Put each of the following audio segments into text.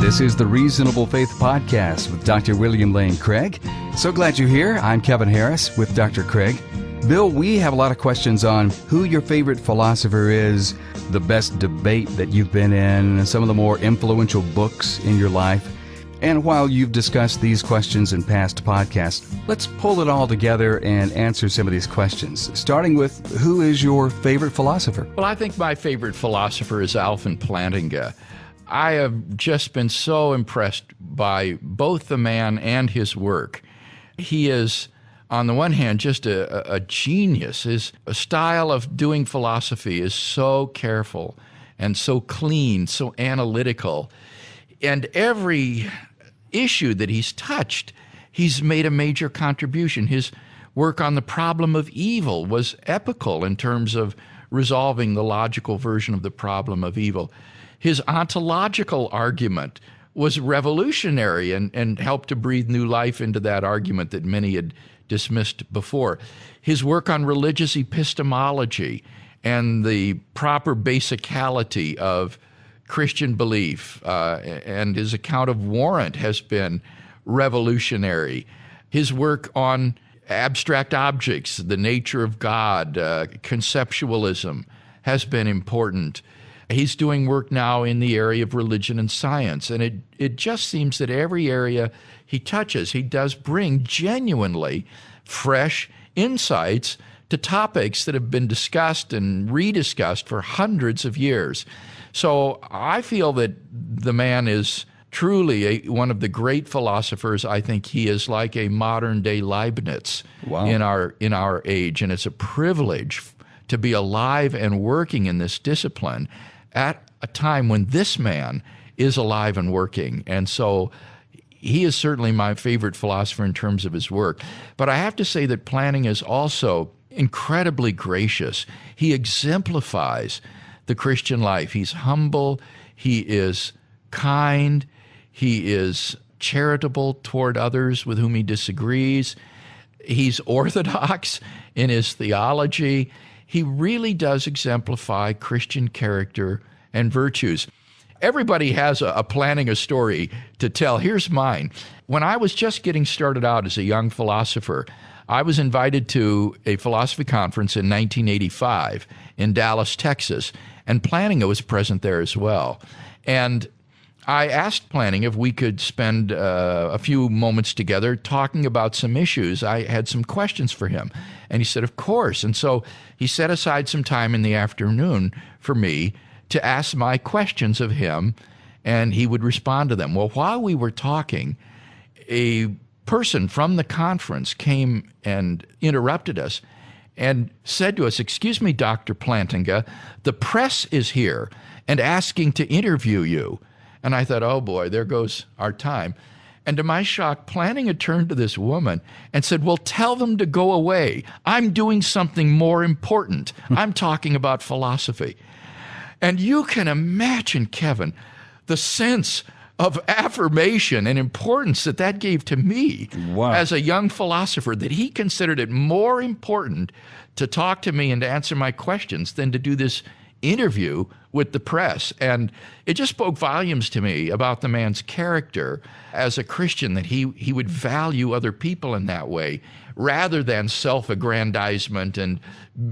This is the Reasonable Faith Podcast with Dr. William Lane Craig. So glad you're here. I'm Kevin Harris with Dr. Craig. Bill, we have a lot of questions on who your favorite philosopher is, the best debate that you've been in, some of the more influential books in your life. And while you've discussed these questions in past podcasts, let's pull it all together and answer some of these questions, starting with who is your favorite philosopher? Well, I think my favorite philosopher is Alvin Plantinga. I have just been so impressed by both the man and his work. He is, on the one hand, just a genius. His style of doing philosophy is so careful and so clean, so analytical. And every issue that he's touched, he's made a major contribution. His work on the problem of evil was epical in terms of resolving the logical version of the problem of evil. His ontological argument was revolutionary and helped to breathe new life into that argument that many had dismissed before. His work on religious epistemology and the proper basicality of Christian belief and his account of warrant has been revolutionary. His work on abstract objects, the nature of God, conceptualism has been important. He's doing work now in the area of religion and science, and it just seems that every area he touches, he does bring genuinely fresh insights to topics that have been discussed and rediscussed for hundreds of years. So I feel that the man is truly one of the great philosophers. I think he is like a modern-day Leibniz in our age, and it's a privilege to be alive and working in this discipline at a time when this man is alive and working. And so he is certainly my favorite philosopher in terms of his work. But I have to say that Plantinga is also incredibly gracious. He exemplifies the Christian life. He's humble, he is kind, he is charitable toward others with whom he disagrees. He's orthodox in his theology. He really does exemplify Christian character and virtues. Everybody has a Plantinga story to tell. Here's mine. When I was just getting started out as a young philosopher, I was invited to a philosophy conference in 1985 in Dallas, Texas, and Plantinga was present there as well. And I asked Plantinga if we could spend a few moments together talking about some issues. I had some questions for him, and he said, of course. And so he set aside some time in the afternoon for me to ask my questions of him, and he would respond to them. Well, while we were talking, a person from the conference came and interrupted us and said to us, "Excuse me, Dr. Plantinga, the press is here and asking to interview you." And I thought, oh boy, there goes our time. And to my shock, Plantinga turned to this woman and said, "Well, tell them to go away. I'm doing something more important. I'm talking about philosophy." And you can imagine, Kevin, the sense of affirmation and importance that gave to me as a young philosopher, that he considered it more important to talk to me and to answer my questions than to do this interview with the press. And it just spoke volumes to me about the man's character as a Christian, that he would value other people in that way rather than self-aggrandizement and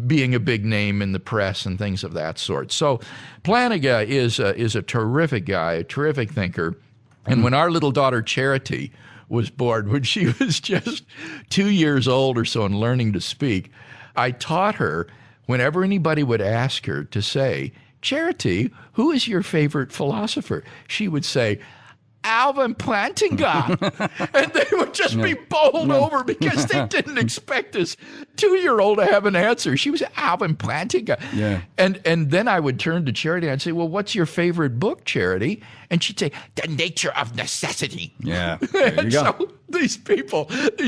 being a big name in the press and things of that sort. So Plantinga is a terrific guy, a terrific thinker. And when our little daughter Charity was born, when she was just 2 years old or so and learning to speak, I taught her, whenever anybody would ask her, to say, "Charity, who is your favorite philosopher?" She would say, "Alvin Plantinga." And they would just be bowled over because they didn't expect this 2-year-old to have an answer. She was Alvin Plantinga. Yeah. And then I would turn to Charity and I'd say, "Well, what's your favorite book, Charity?" And she'd say, "The Nature of Necessity." Yeah, there you And go. so these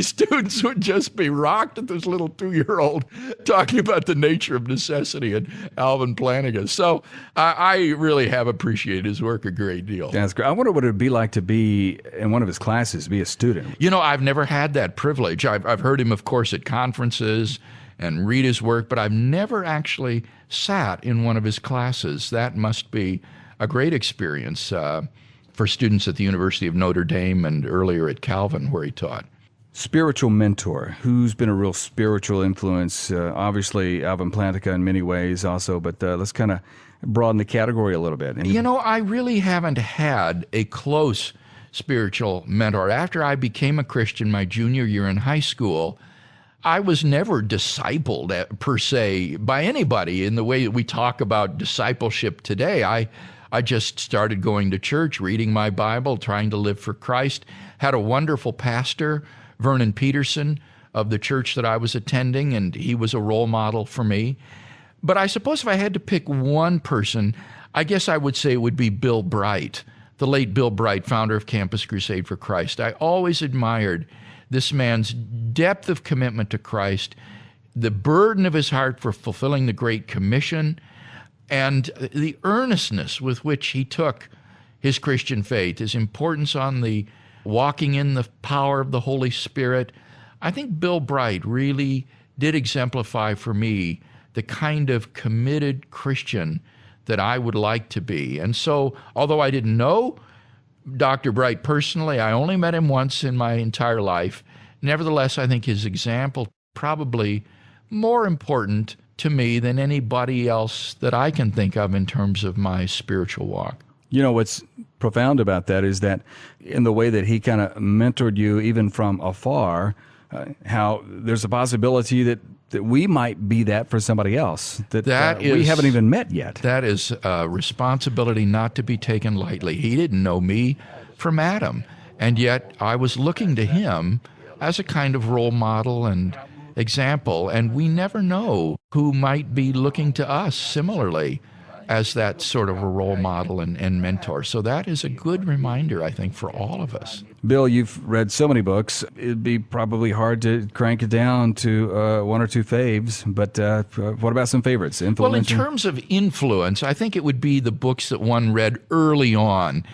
students would just be rocked at this little 2-year-old talking about the nature of necessity and Alvin Plantinga. So I really have appreciated his work a great deal. That's great. I wonder what it would be like to be in one of his classes, be a student. You know, I've never had that privilege. I've heard him, of course, at conferences and read his work, but I've never actually sat in one of his classes. That must be a great experience. for students at the University of Notre Dame and earlier at Calvin, where he taught. Spiritual mentor. Who's been a real spiritual influence? Obviously, Alvin Plantinga in many ways also, but let's kind of broaden the category a little bit. I really haven't had a close spiritual mentor. After I became a Christian my junior year in high school, I was never discipled per se by anybody in the way that we talk about discipleship today. I just started going to church, reading my Bible, trying to live for Christ. Had a wonderful pastor, Vernon Peterson, of the church that I was attending, and he was a role model for me. But I suppose if I had to pick one person, I guess I would say it would be Bill Bright, the late Bill Bright, founder of Campus Crusade for Christ. I always admired this man's depth of commitment to Christ, the burden of his heart for fulfilling the Great Commission, and the earnestness with which he took his Christian faith, his importance on the walking in the power of the Holy Spirit. I think Bill Bright really did exemplify for me the kind of committed Christian that I would like to be. And so, although I didn't know Dr. Bright personally, I only met him once in my entire life. Nevertheless, I think his example probably more important to me than anybody else that I can think of in terms of my spiritual walk. You know, what's profound about that is that in the way that he kind of mentored you even from afar, how there's a possibility that we might be that for somebody else that we haven't even met yet. That is a responsibility not to be taken lightly. He didn't know me from Adam, and yet I was looking to him as a kind of role model and example, and we never know who might be looking to us similarly as that sort of a role model and mentor. So that is a good reminder, I think, for all of us. Bill, you've read so many books. It'd be probably hard to crank it down to one or two faves, but what about some favorites? Well, in terms of influence, I think it would be the books that one read early on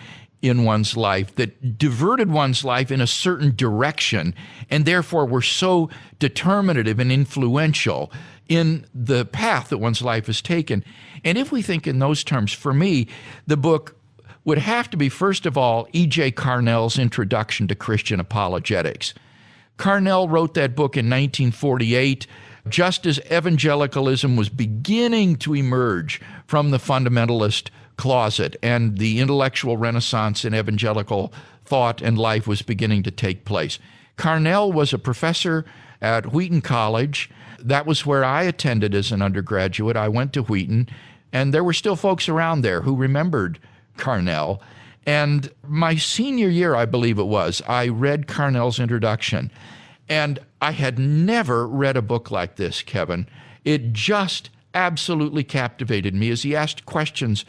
in one's life that diverted one's life in a certain direction and therefore were so determinative and influential in the path that one's life has taken. And if we think in those terms, for me, the book would have to be, first of all, E.J. Carnell's Introduction to Christian Apologetics. Carnell wrote that book in 1948, just as evangelicalism was beginning to emerge from the fundamentalist closet and the intellectual renaissance in evangelical thought and life was beginning to take place. Carnell was a professor at Wheaton College. That was where I attended as an undergraduate. I went to Wheaton, and there were still folks around there who remembered Carnell. And my senior year, I believe it was, I read Carnell's introduction. And I had never read a book like this, Kevin. It just absolutely captivated me as he asked questions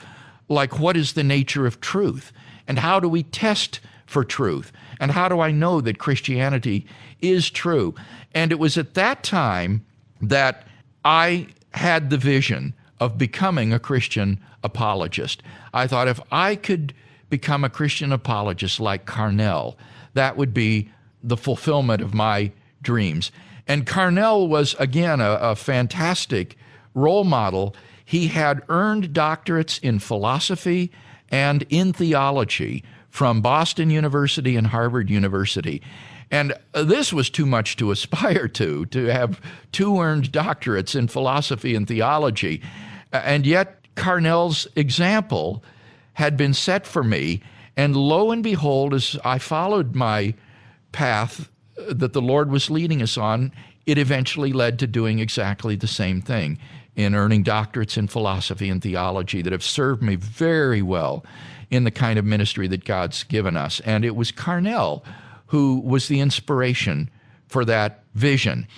like, what is the nature of truth? And how do we test for truth? And how do I know that Christianity is true? And it was at that time that I had the vision of becoming a Christian apologist. I thought if I could become a Christian apologist like Carnell, that would be the fulfillment of my dreams. And Carnell was, again, a fantastic role model. He had earned doctorates in philosophy and in theology from Boston University and Harvard University. And this was too much to aspire to have two earned doctorates in philosophy and theology. And yet Carnell's example had been set for me. And lo and behold, as I followed my path that the Lord was leading us on, it eventually led to doing exactly the same thing, in earning doctorates in philosophy and theology that have served me very well in the kind of ministry that God's given us. And it was Carnell who was the inspiration for that vision.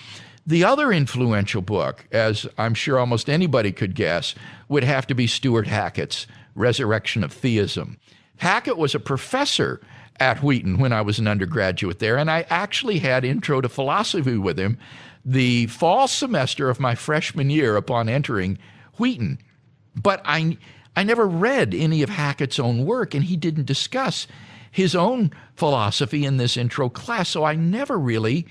The other influential book, as I'm sure almost anybody could guess, would have to be Stuart Hackett's Resurrection of Theism. Hackett was a professor at Wheaton when I was an undergraduate there, and I actually had Intro to Philosophy with him the fall semester of my freshman year upon entering Wheaton. But I never read any of Hackett's own work, and he didn't discuss his own philosophy in this intro class, so I never really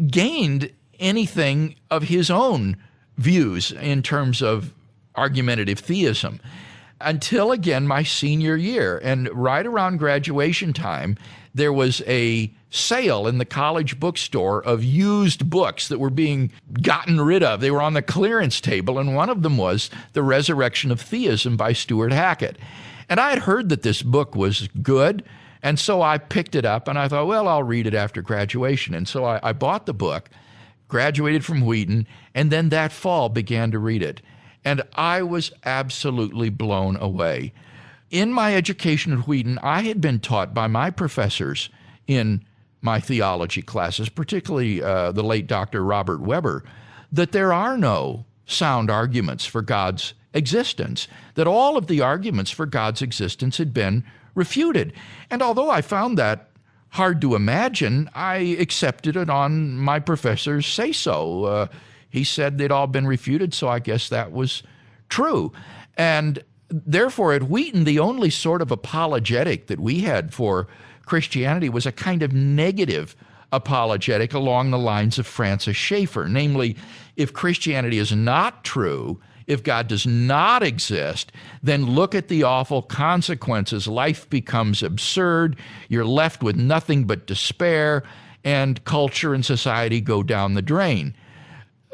gained anything of his own views in terms of argumentative theism. until again my senior year. And right around graduation time, there was a sale in the college bookstore of used books that were being gotten rid of. They were on the clearance table, and one of them was The Resurrection of Theism by Stuart Hackett. And I had heard that this book was good, and so I picked it up, and I thought, well, I'll read it after graduation. And so I bought the book, graduated from Wheaton, and then that fall began to read it. And I was absolutely blown away. In my education at Wheaton, I had been taught by my professors in my theology classes, particularly the late Dr. Robert Weber, that there are no sound arguments for God's existence, that all of the arguments for God's existence had been refuted. And although I found that hard to imagine, I accepted it on my professor's say-so. He said they'd all been refuted, so I guess that was true. And therefore, at Wheaton, the only sort of apologetic that we had for Christianity was a kind of negative apologetic along the lines of Francis Schaeffer. Namely, if Christianity is not true, if God does not exist, then look at the awful consequences. Life becomes absurd. You're left with nothing but despair, and culture and society go down the drain.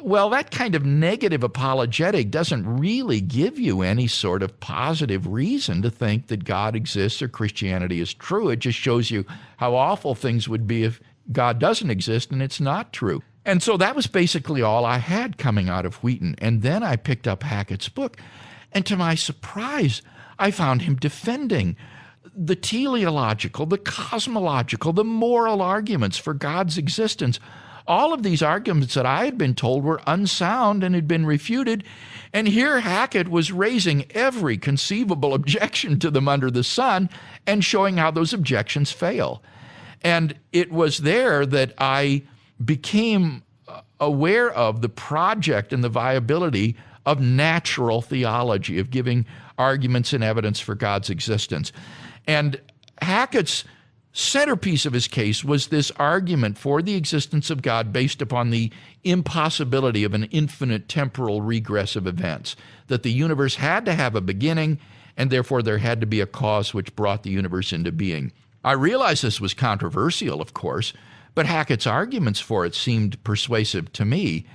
Well, that kind of negative apologetic doesn't really give you any sort of positive reason to think that God exists or Christianity is true. It just shows you how awful things would be if God doesn't exist and it's not true. And so that was basically all I had coming out of Wheaton. And then I picked up Hackett's book, and to my surprise, I found him defending the teleological, the cosmological, the moral arguments for God's existence. All of these arguments that I had been told were unsound and had been refuted, and here Hackett was raising every conceivable objection to them under the sun and showing how those objections fail. And it was there that I became aware of the project and the viability of natural theology, of giving arguments and evidence for God's existence. And Hackett's centerpiece of his case was this argument for the existence of God based upon the impossibility of an infinite temporal regress of events, that the universe had to have a beginning, and therefore there had to be a cause which brought the universe into being. I realize this was controversial, of course, but Hackett's arguments for it seemed persuasive to me,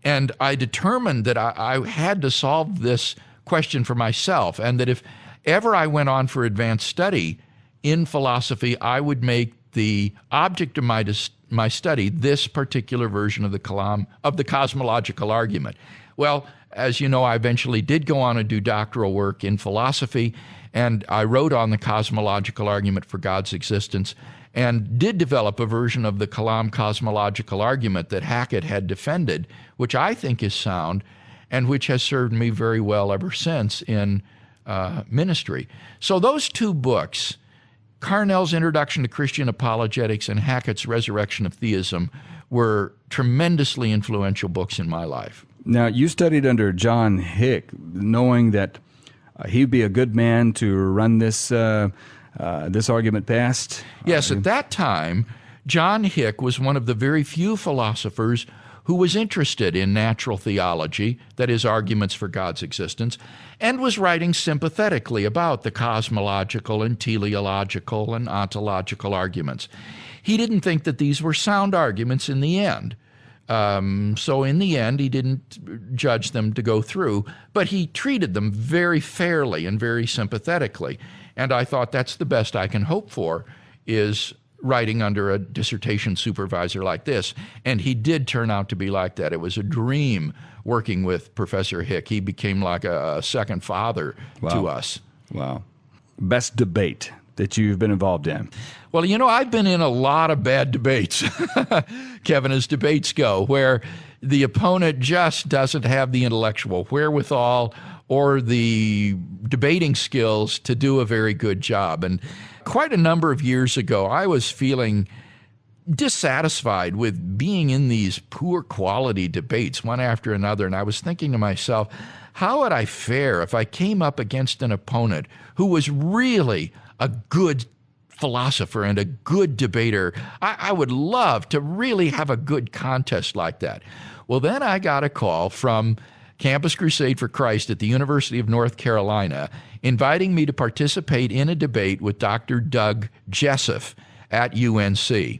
and I determined that I had to solve this question for myself, and that if ever I went on for advanced study in philosophy, I would make the object of my study this particular version of the cosmological argument. Well, as you know, I eventually did go on and do doctoral work in philosophy, and I wrote on the cosmological argument for God's existence, and did develop a version of the Kalam cosmological argument that Hackett had defended, which I think is sound, and which has served me very well ever since in ministry. So those two books, Carnell's Introduction to Christian Apologetics and Hackett's Resurrection of Theism, were tremendously influential books in my life. Now, you studied under John Hick, knowing that he'd be a good man to run this argument past? Yes, at that time, John Hick was one of the very few philosophers who was interested in natural theology, that is, arguments for God's existence, and was writing sympathetically about the cosmological and teleological and ontological arguments. He didn't think that these were sound arguments in the end. So in the end, he didn't judge them to go through, but he treated them very fairly and very sympathetically. And I thought that's the best I can hope for, is writing under a dissertation supervisor like this. And he did turn out to be like that. It was a dream working with Professor Hick. He became like a second father to us. Wow. Best debate that you've been involved in? Well, you know, I've been in a lot of bad debates, Kevin, as debates go, where the opponent just doesn't have the intellectual wherewithal or the debating skills to do a very good job. And quite a number of years ago, I was feeling dissatisfied with being in these poor quality debates one after another. And I was thinking to myself, how would I fare if I came up against an opponent who was really a good philosopher and a good debater? I would love to really have a good contest like that. Well, then I got a call from Campus Crusade for Christ at the University of North Carolina, inviting me to participate in a debate with Dr. Doug Jessup at UNC.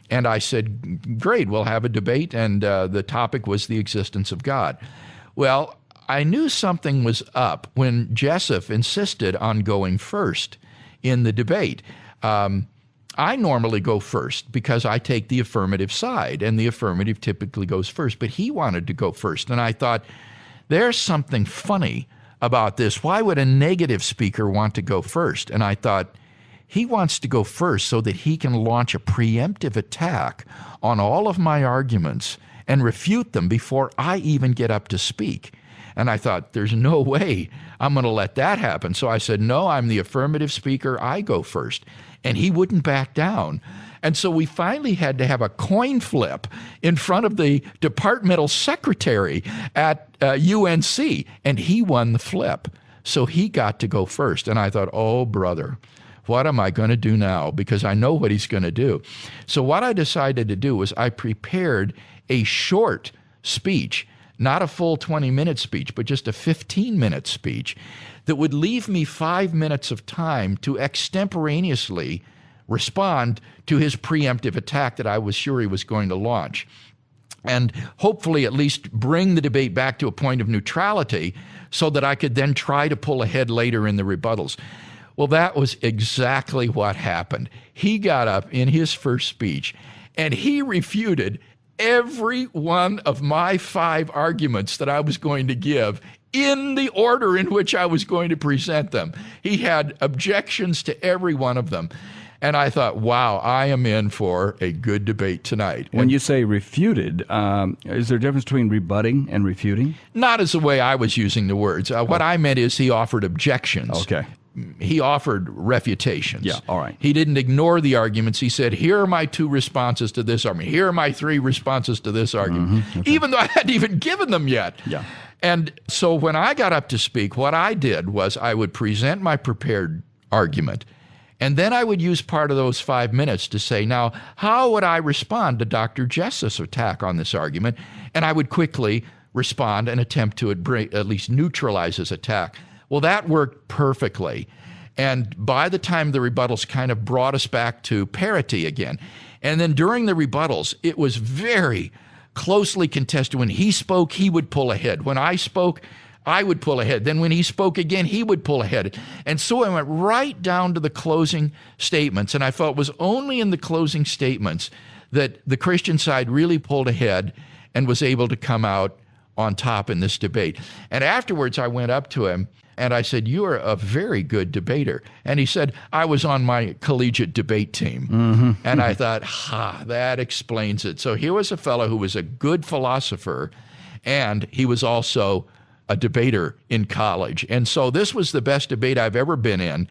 And I said, great, we'll have a debate, and the topic was the existence of God. Well, I knew something was up when Jessup insisted on going first in the debate. I normally go first because I take the affirmative side, and the affirmative typically goes first, but he wanted to go first. And I thought, there's something funny about this. Why would a negative speaker want to go first? And I thought, he wants to go first so that he can launch a preemptive attack on all of my arguments and refute them before I even get up to speak. And I thought, there's no way I'm going to let that happen. So I said, no, I'm the affirmative speaker. I go first. And he wouldn't back down. And so we finally had to have a coin flip in front of the departmental secretary at UNC. And he won the flip. So he got to go first. And I thought, oh, brother, what am I going to do now? Because I know what he's going to do. So what I decided to do was I prepared a short speech, not a full 20-minute speech, but just a 15-minute speech that would leave me 5 minutes of time to extemporaneously respond to his preemptive attack that I was sure he was going to launch, and hopefully at least bring the debate back to a point of neutrality so that I could then try to pull ahead later in the rebuttals. Well, that was exactly what happened. He got up in his first speech, and he refuted every one of my 5 arguments that I was going to give in the order in which I was going to present them. He had objections to every one of them. And I thought, wow, I am in for a good debate tonight. When you say refuted, is there a difference between rebutting and refuting? Not as the way I was using the words. What I meant is he offered objections. Okay. He offered refutations. Yeah, all right. He didn't ignore the arguments. He said, here are my 2 responses to this argument. Here are my 3 responses to this argument, Okay. even though I hadn't even given them yet. Yeah. And so when I got up to speak, what I did was I would present my prepared argument, and then I would use part of those 5 minutes to say, now, how would I respond to Dr. Jessup's attack on this argument? And I would quickly respond and attempt to at least neutralize his attack. Well, that worked perfectly. And by the time the rebuttals kind of brought us back to parity again. And then during the rebuttals, it was very closely contested. When he spoke, he would pull ahead. When I spoke, I would pull ahead. Then when he spoke again, he would pull ahead. And so I went right down to the closing statements. And I felt it was only in the closing statements that the Christian side really pulled ahead and was able to come out on top in this debate. And afterwards, I went up to him and I said, you are a very good debater. And he said, I was on my collegiate debate team. Mm-hmm. And I thought, that explains it. So here was a fellow who was a good philosopher, and he was also a debater in college. And so this was the best debate I've ever been in.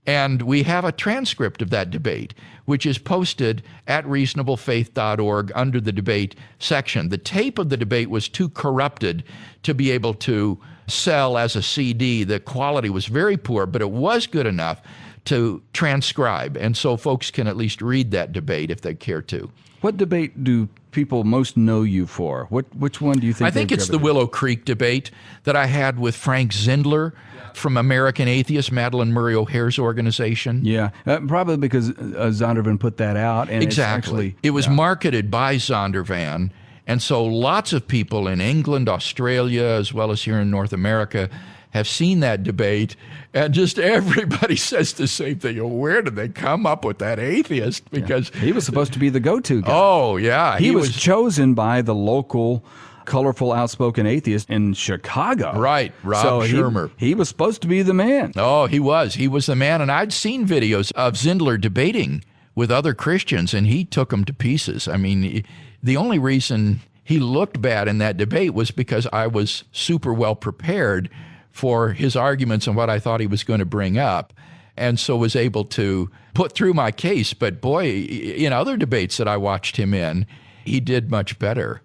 And we have a transcript of that debate, which is posted at reasonablefaith.org under the debate section. The tape of the debate was too corrupted to be able to sell as a CD. The quality was very poor, but it was good enough to transcribe. And so folks can at least read that debate if they care to. What debate do people most know you for? Which one do you think? I think it's the Willow Creek debate that I had with Frank Zindler from American Atheist, Madeleine Murray O'Hare's organization. Yeah, probably because Zondervan put that out. And exactly. It was marketed by Zondervan. And so lots of people in England, Australia, as well as here in North America have seen that debate, and just everybody says the same thing. Oh, where did they come up with that atheist? Because he was supposed to be the go-to guy. Oh, yeah. He was chosen by the local colorful, outspoken atheist in Chicago. Right, Rob Shermer. He was supposed to be the man. Oh, he was. He was the man, and I'd seen videos of Zindler debating with other Christians, and he took them to pieces. I mean, the only reason he looked bad in that debate was because I was super well prepared for his arguments and what I thought he was going to bring up, and so was able to put through my case. But boy, in other debates that I watched him in, he did much better.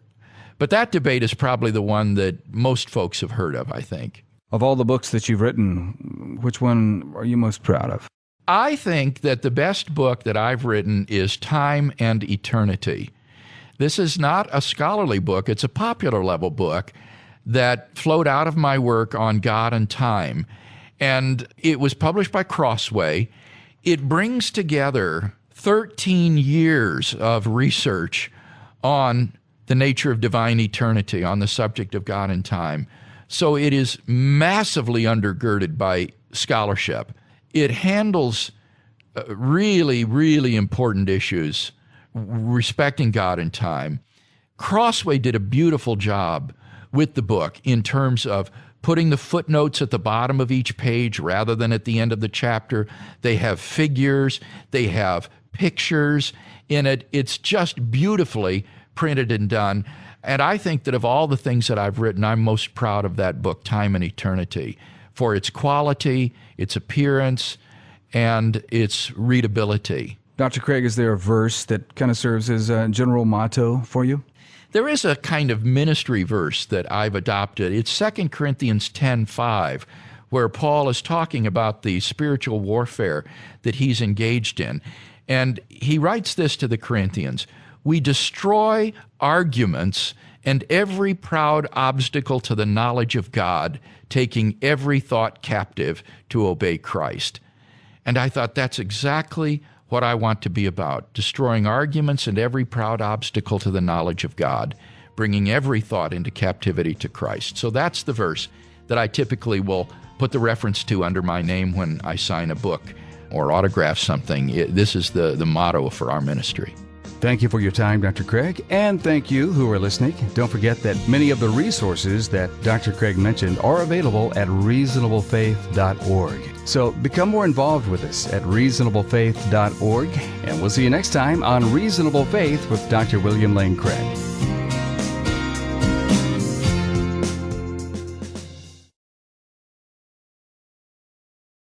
But that debate is probably the one that most folks have heard of, I think. Of all the books that you've written, which one are you most proud of? I think that the best book that I've written is Time and Eternity. This is not a scholarly book. It's a popular level book. that flowed out of my work on God and time. And it was published by Crossway. It brings together 13 years of research on the nature of divine eternity, on the subject of God and time. So it is massively undergirded by scholarship. It handles really, really important issues respecting God and time. Crossway did a beautiful job with the book in terms of putting the footnotes at the bottom of each page rather than at the end of the chapter. They have figures, they have pictures in it. It's just beautifully printed and done. And I think that of all the things that I've written, I'm most proud of that book, Time and Eternity, for its quality, its appearance, and its readability. Dr. Craig, is there a verse that kind of serves as a general motto for you? There is a kind of ministry verse that I've adopted. It's 2 Corinthians 10:5, where Paul is talking about the spiritual warfare that he's engaged in. And he writes this to the Corinthians: "We destroy arguments and every proud obstacle to the knowledge of God, taking every thought captive to obey Christ." And I thought that's exactly what I want to be about, destroying arguments and every proud obstacle to the knowledge of God, bringing every thought into captivity to Christ. So that's the verse that I typically will put the reference to under my name when I sign a book or autograph something. This is the motto for our ministry. Thank you for your time, Dr. Craig, and thank you who are listening. Don't forget that many of the resources that Dr. Craig mentioned are available at reasonablefaith.org. So become more involved with us at reasonablefaith.org, and we'll see you next time on Reasonable Faith with Dr. William Lane Craig.